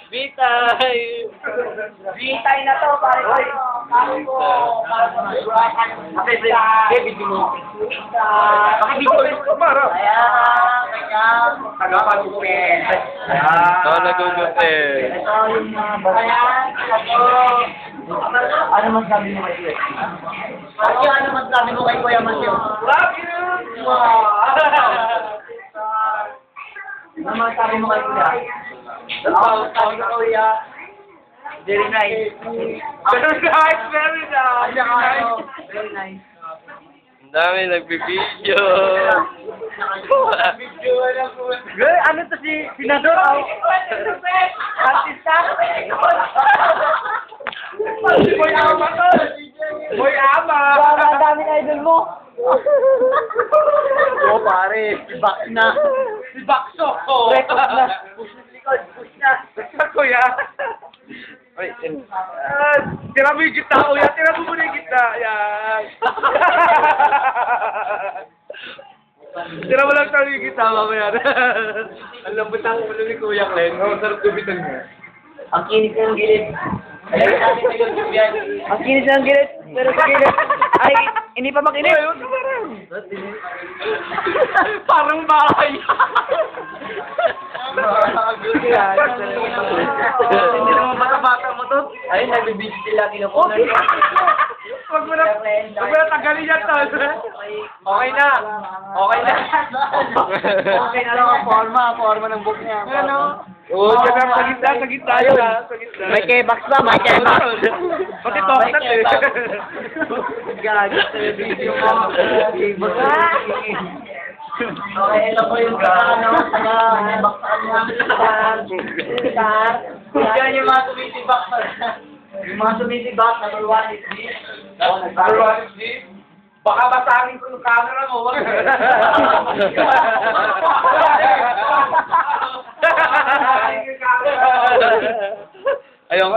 Bitay! Bitay na to, pare ko. Pare ko. David mo. Ayan, kanya. Tagapagupin. Nagugupin. Ito yung mga bayan. Ano man sabi mo kay Kuya? Ano man sabi mo kay Kuya Mateo? Love you! Ano man sabi mo kay Kuya? Ako, sabi ko Kuya. Very nice. Very nice, very nice. Very nice. Ang dami nagbibideo. Girl, ano to si Senador? Artista? Boy Ama to! Boy Ama! Ang daming idol mo. Oo pare, si Bax na. Si Bakso! Record na. Push na likod, push na. Sa kuya! Ay, tira mo yung gitna, kuya. Tira mo muna yung gitna. Yan. Tira mo lang tayo yung gitna, mamaya. Ang lambot ang ulo ni Kuya Glenn. Oh, sarap gubitan niya. Ang kinis ng gilid. Ang kinis ng gilid. Pero sa gilid. Ay, hindi pa makinis. Ayun, parang bahay. Hindi naman bata-bata mo to. Ay, nagbibigil sila kinukunan. Wag mo na tagalin yan to. Okay na. Okay na. Okay na lang ang forma ng book niya. Ano? Oo, sa gitna yun ha. Sa gitna. May K-box ba? May K-box. Pati tokat eh. Gagit sa video mo. K-box. Okay, ito po yung baksan namin. Yan yung mga tumitibak. Yung mga tumitibak, number 1 is this. Number 1 is this. Baka basagin ko yung camera mo. Ayong.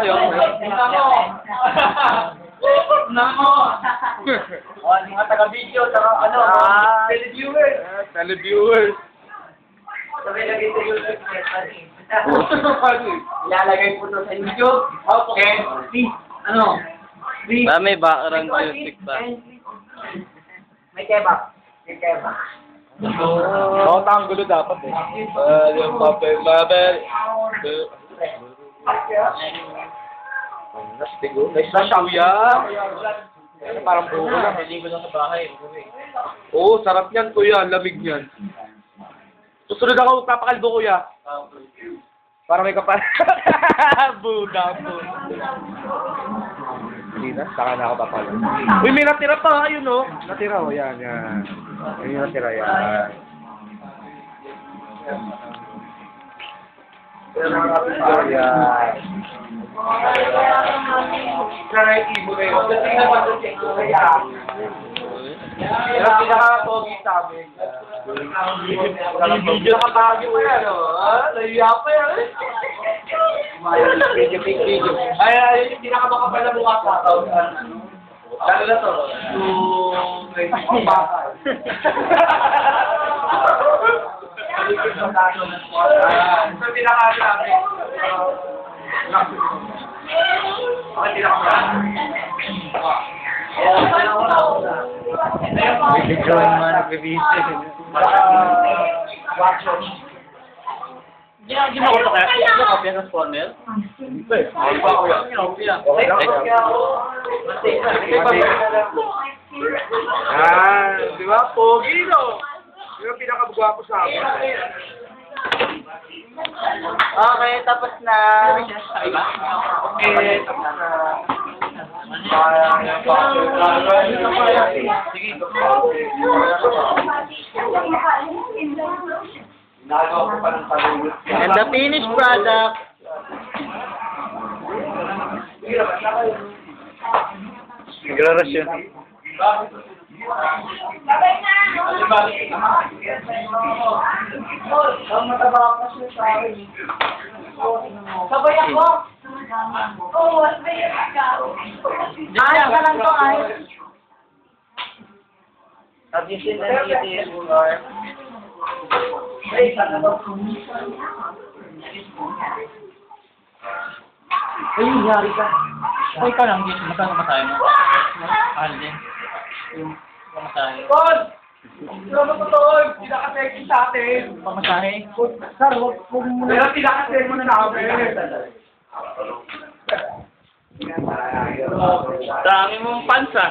Namo! O, yung mga taga-video, televiewers. Televiewers. Sabi lagay sa YouTube. Ilalagay po ito sa YouTube. Okay. Please, please. May background music pa. May kebab. May kebab. Oo, gulo dapat eh. Yung papel. Nice na kuya. Parang buko lang. Naligo lang sa bahay. Oo, sarap yan kuya. Lamig yan. Susunod ako, papakalbo kuya. Para may kapal. Buda po. Hindi na, saka na ako papal. Uy, may natira pa. Ayun o. Natira o, yan. Ayun yung natira yan. Yan. Ibo na yun. Yan ang pinaka-pogi sa amin. Video ka bagyo pa yan, o. Nahiya pa yan. Video. Ay, yung pinaka-makapal na mukha sa tao. Lalo na to. Yung bakal. So, pinaka-ano namin. Okay, pinaka-ano. Video yung mga nagbibisi. Hindi mo ko kaya. Hindi mo kopya ng spawner? Hindi. Di ba? Pogi, no? Yung pinakabugwapo sa akin. Okay, tapos na. Okay, tapos na. And the finished product. Nagrarasyon. Sabay ako. Oo, sabay ako. Ayos ka lang to, ayos. Abusin na ni Lord. Ay, sana ba? Ay, nangyari ka. O ikaw lang, Jess, magkano masahe mo? Mahal din. Yung pamasahe. Tol! Ano ba tol? Pinaka-sexy sa atin. Pamasahe? Sir, huwag mo Pero pinaka-sexy mo na namin. Dami mong pansa.